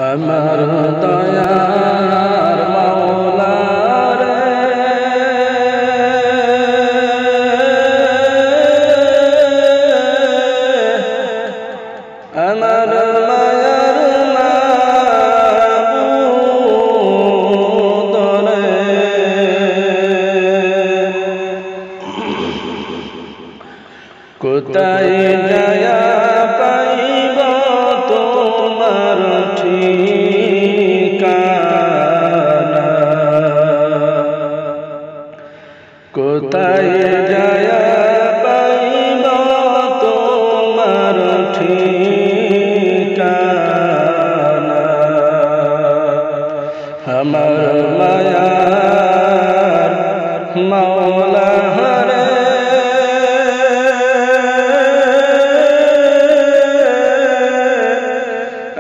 আমার দয়ার মাওলা রে আমার মায়ার মাবুদ রে কোথায় যায়া পাইব তোমার ঠিকানা কোথায় যায়া পাইব তোমার ঠিকানা আমার মায়ার মাওলা রে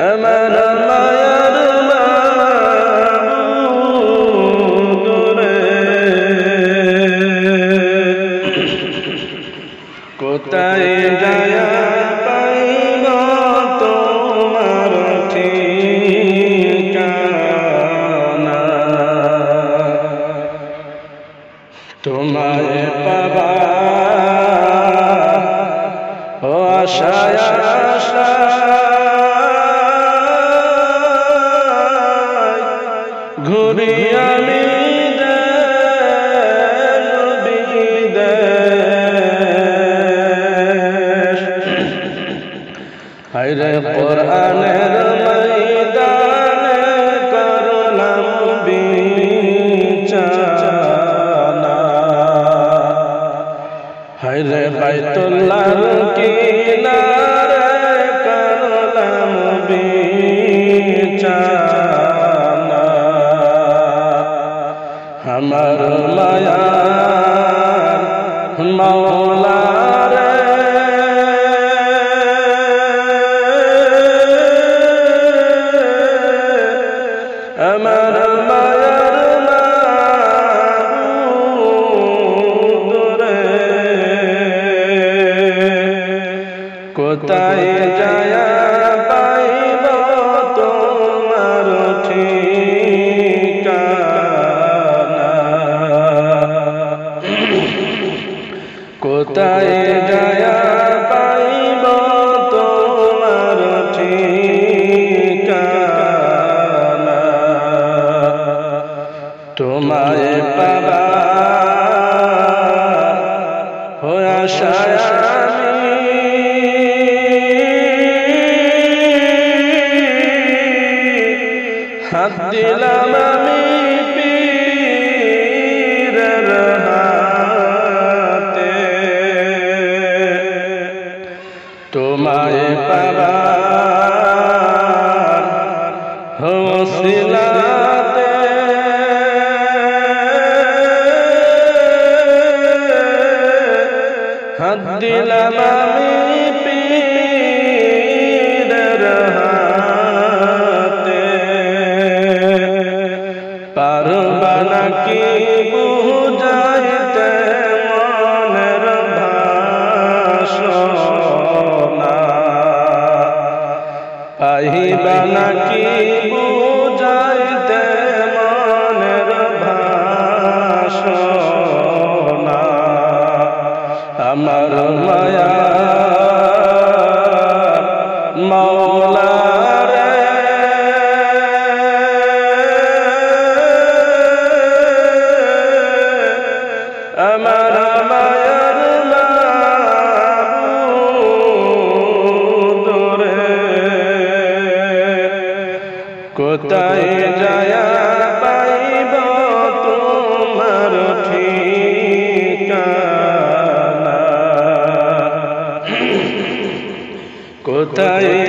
আমার মায়ার মাবুদ রে কোথায় যায়া পাইব তোমার ঠিকানা তোমায় পাবা ও আশায় ঘুরি আমি হায়রে কোরআনের ময়দানে করলাম বিছানা হায়রে বাইতুল্লাহর কিনারে করলাম বিছানা আমার মায়ার মাওলা রে আমার মায়ার মাবুদ রে কোথায় যায়া পাইব তোমার ঠিকানা কোথায় যায়া পাইব তোমার ঠিকানা তোমায় পাবা ও আশায় আমি হাত দিলাম আমি পীরের হাতে তোমায় পাবা ওসিলাতে হাত দিলাম আমি পীরের হাতে পারবা নাকি বুঝাইতে মনের ভাষণা পাইবা নাকি বুঝাইতে মনের ভাষণা আমার মায়ার মাওলা রে আমার মায়ার মাবুদ রে কোথায় যায়া পাইব তোমার ঠিকানা কোথায়